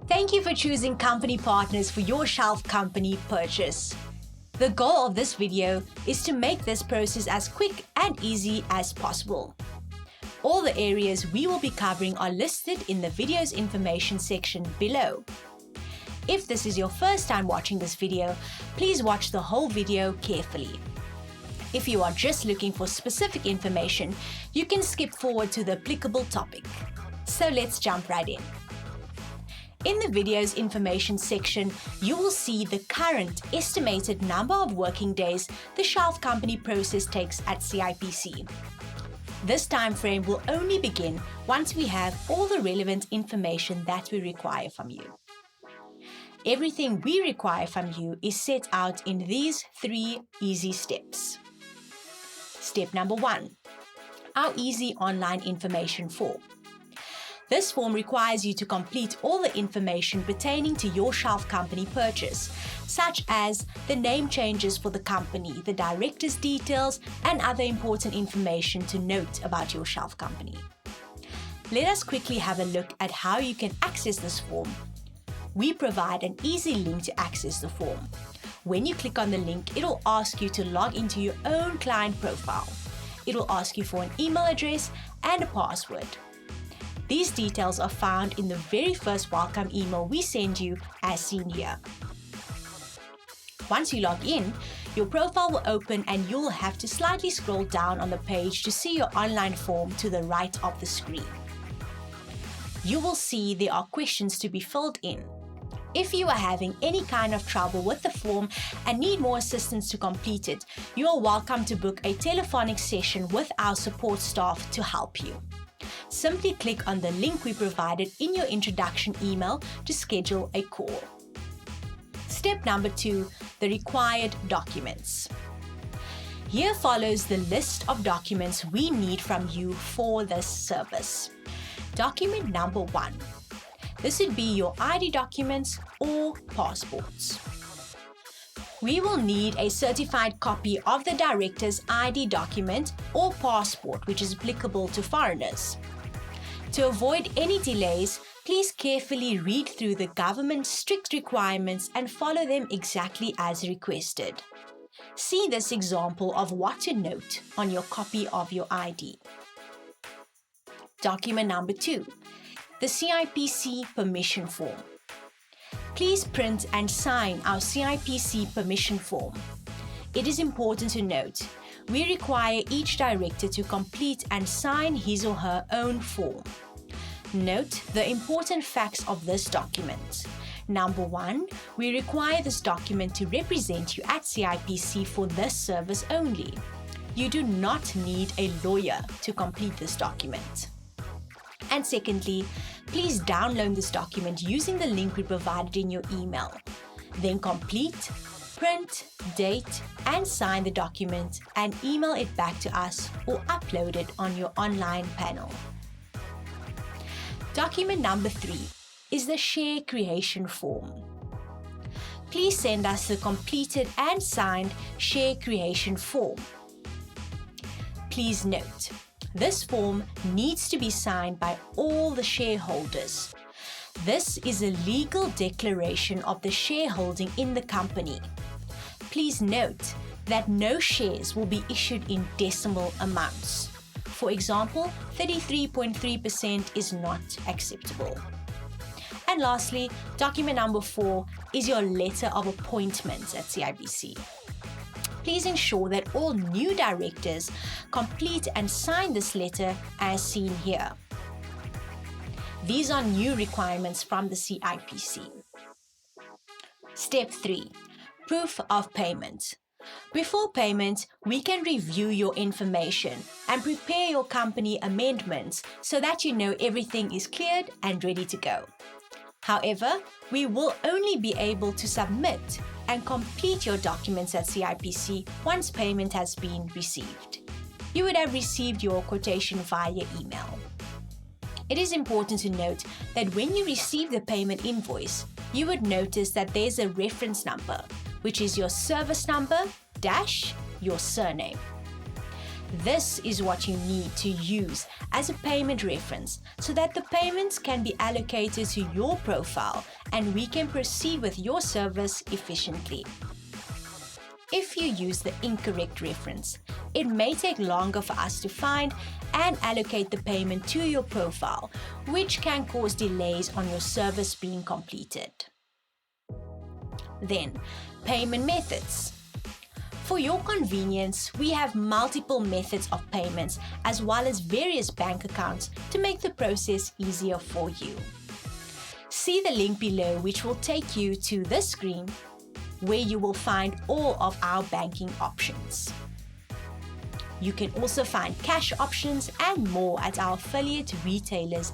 Thank you for choosing company partners for your shelf company purchase. The goal of this video is to make this process as quick and easy as possible. All the areas we will be covering are listed in the video's information section below. If this is your first time watching this video, please watch the whole video carefully. If you are just looking for specific information, you can skip forward to the applicable topic. So let's jump right in. In the video's information section, you will see the current estimated number of working days the shelf company process takes at CIPC. This time frame will only begin once we have all the relevant information that we require from you. Everything we require from you is set out in these 3 easy steps. Step number 1, our easy online information form. This form requires you to complete all the information pertaining to your shelf company purchase, such as the name changes for the company, the director's details, and other important information to note about your shelf company. Let us quickly have a look at how you can access this form. We provide an easy link to access the form. When you click on the link, it will ask you to log into your own client profile. It will ask you for an email address and a password. These details are found in the very first welcome email we send you, as seen here. Once you log in, your profile will open and you'll have to slightly scroll down on the page to see your online form to the right of the screen. You will see there are questions to be filled in. If you are having any kind of trouble with the form and need more assistance to complete it, you are welcome to book a telephonic session with our support staff to help you. Simply click on the link we provided in your introduction email to schedule a call. Step number 2, the required documents. Here follows the list of documents we need from you for this service. Document number 1. This would be your ID documents or passports. We will need a certified copy of the director's ID document or passport, which is applicable to foreigners. To avoid any delays, please carefully read through the government's strict requirements and follow them exactly as requested. See this example of what to note on your copy of your ID. Document number 2, the CIPC permission form. Please print and sign our CIPC permission form. It is important to note, we require each director to complete and sign his or her own form. Note the important facts of this document. Number 1, we require this document to represent you at CIPC for this service only. You do not need a lawyer to complete this document. And secondly, please download this document using the link we provided in your email. Then complete, print, date, and sign the document and email it back to us or upload it on your online panel. Document number 3 is the share creation form. Please send us the completed and signed share creation form. Please note, this form needs to be signed by all the shareholders. This is a legal declaration of the shareholding in the company. Please note that no shares will be issued in decimal amounts. For example, 33.3% is not acceptable. And lastly, document number 4 is your letter of appointment at CIPC. Please ensure that all new directors complete and sign this letter as seen here. These are new requirements from the CIPC. Step 3, proof of payment. Before payment, we can review your information and prepare your company amendments so that you know everything is cleared and ready to go. However, we will only be able to submit and complete your documents at CIPC once payment has been received. You would have received your quotation via email. It is important to note that when you receive the payment invoice, you would notice that there's a reference number, which is your service number dash your surname. This is what you need to use as a payment reference so that the payments can be allocated to your profile and we can proceed with your service efficiently. If you use the incorrect reference, it may take longer for us to find and allocate the payment to your profile, which can cause delays on your service being completed. Then, payment methods. For your convenience, we have multiple methods of payments as well as various bank accounts to make the process easier for you. See the link below, which will take you to this screen where you will find all of our banking options. You can also find cash options and more at our affiliate retailers.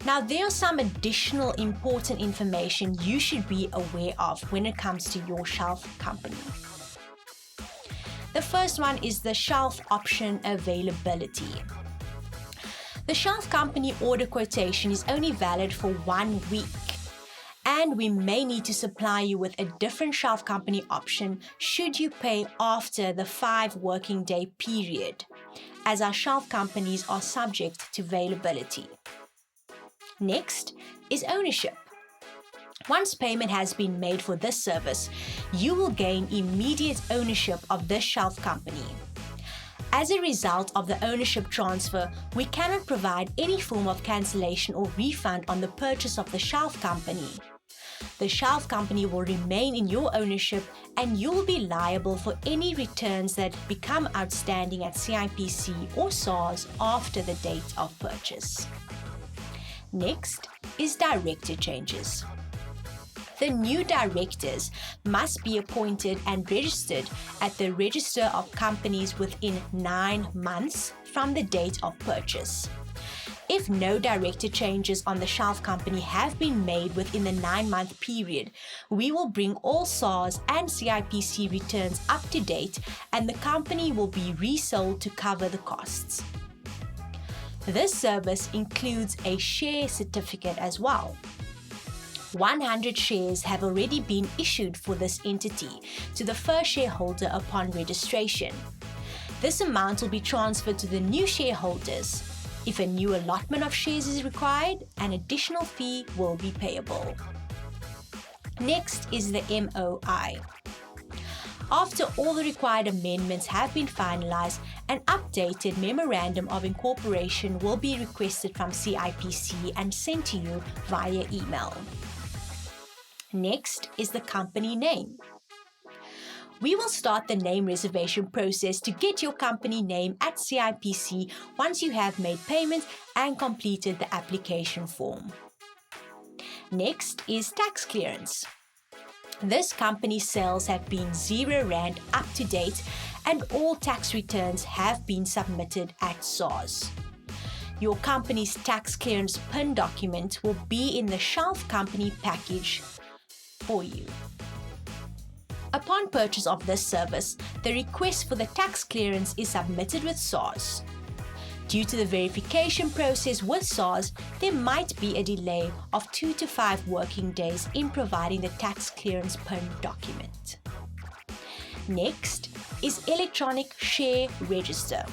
Now, there are some additional important information you should be aware of when it comes to your shelf company. The first one is the shelf option availability. The shelf company order quotation is only valid for 1 week, and we may need to supply you with a different shelf company option should you pay after the 5 working day period, as our shelf companies are subject to availability. Next is ownership. Once payment has been made for this service, you will gain immediate ownership of this shelf company. As a result of the ownership transfer, we cannot provide any form of cancellation or refund on the purchase of the shelf company. The shelf company will remain in your ownership and you will be liable for any returns that become outstanding at CIPC or SARS after the date of purchase. Next is director changes. The new directors must be appointed and registered at the Register of Companies within 9 months from the date of purchase. If no director changes on the shelf company have been made within the 9-month period, we will bring all SARS and CIPC returns up to date and the company will be resold to cover the costs. This service includes a share certificate as well. 100 shares have already been issued for this entity to the first shareholder upon registration. This amount will be transferred to the new shareholders. If a new allotment of shares is required, an additional fee will be payable. Next is the MOI. After all the required amendments have been finalized, an updated Memorandum of Incorporation will be requested from CIPC and sent to you via email. Next is the company name. We will start the name reservation process to get your company name at CIPC once you have made payment and completed the application form. Next is tax clearance. This company's sales have been R0 up to date and all tax returns have been submitted at SARS. Your company's tax clearance PIN document will be in the shelf company package for you. Upon purchase of this service, the request for the tax clearance is submitted with SARS. Due to the verification process with SARS, there might be a delay of 2 to 5 working days in providing the tax clearance PIN document. Next is electronic share register.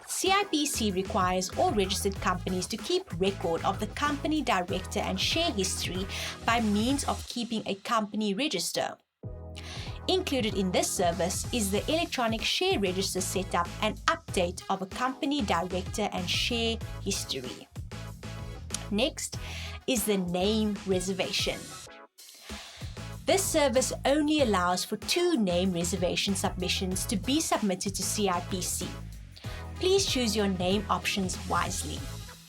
CIPC requires all registered companies to keep record of the company director and share history by means of keeping a company register. Included in this service is the electronic share register setup and update of a company director and share history. Next is the name reservation. This service only allows for 2 name reservation submissions to be submitted to CIPC. Please choose your name options wisely.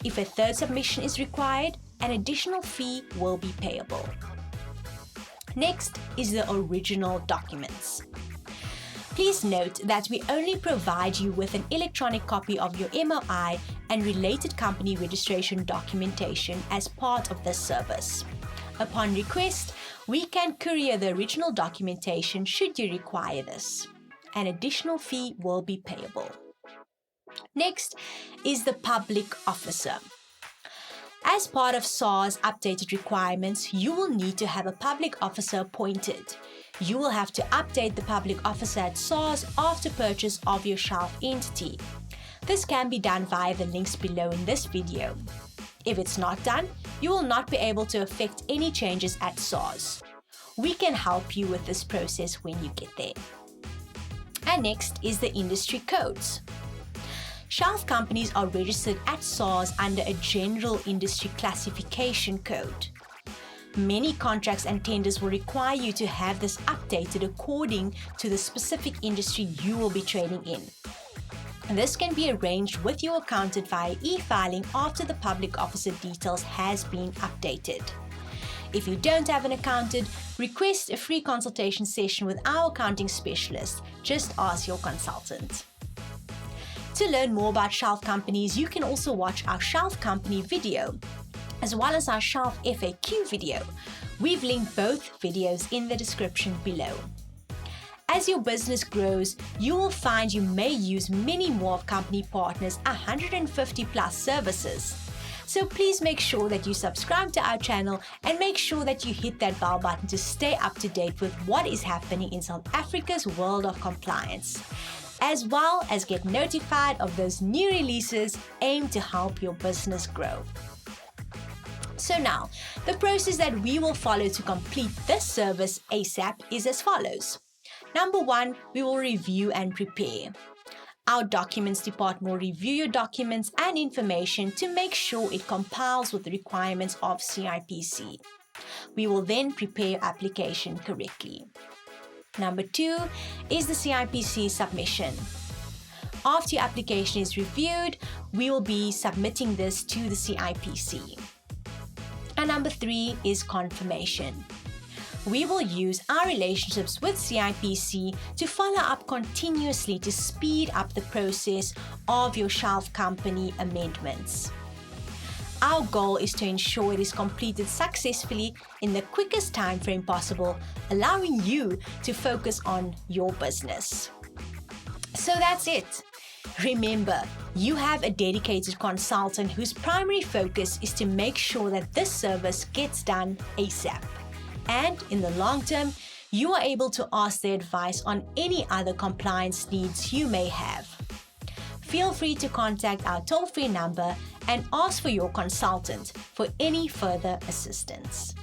If a 3rd submission is required, an additional fee will be payable. Next is the original documents. Please note that we only provide you with an electronic copy of your MOI and related company registration documentation as part of this service. Upon request, we can courier the original documentation should you require this. An additional fee will be payable. Next is the public officer. As part of SAR's updated requirements, you will need to have a public officer appointed. You will have to update the public officer at SARS after purchase of your shelf entity. This can be done via the links below in this video. If it's not done, you will not be able to effect any changes at SARS. We can help you with this process when you get there. And next is the industry codes. Shelf companies are registered at SARS under a general industry classification code. Many contracts and tenders will require you to have this updated according to the specific industry you will be trading in. And this can be arranged with your accountant via e-filing after the public officer details has been updated. If you don't have an accountant, request a free consultation session with our accounting specialist. Just ask your consultant. To learn more about shelf companies, you can also watch our shelf company video, as well as our shelf FAQ video. We've linked both videos in the description below. As your business grows, you will find you may use many more of Company Partners' 150 plus services. So please make sure that you subscribe to our channel and make sure that you hit that bell button to stay up to date with what is happening in South Africa's world of compliance, as well as get notified of those new releases aimed to help your business grow. So now, the process that we will follow to complete this service ASAP is as follows. Number 1, we will review and prepare. Our documents department will review your documents and information to make sure it complies with the requirements of CIPC. We will then prepare your application correctly. Number 2 is the CIPC submission. After your application is reviewed, we will be submitting this to the CIPC. And number 3 is confirmation. We will use our relationships with CIPC to follow up continuously to speed up the process of your shelf company amendments. Our goal is to ensure it is completed successfully in the quickest time frame possible, allowing you to focus on your business. So that's it. Remember, you have a dedicated consultant whose primary focus is to make sure that this service gets done ASAP. And in the long term, you are able to ask their advice on any other compliance needs you may have. Feel free to contact our toll-free number and ask for your consultant for any further assistance.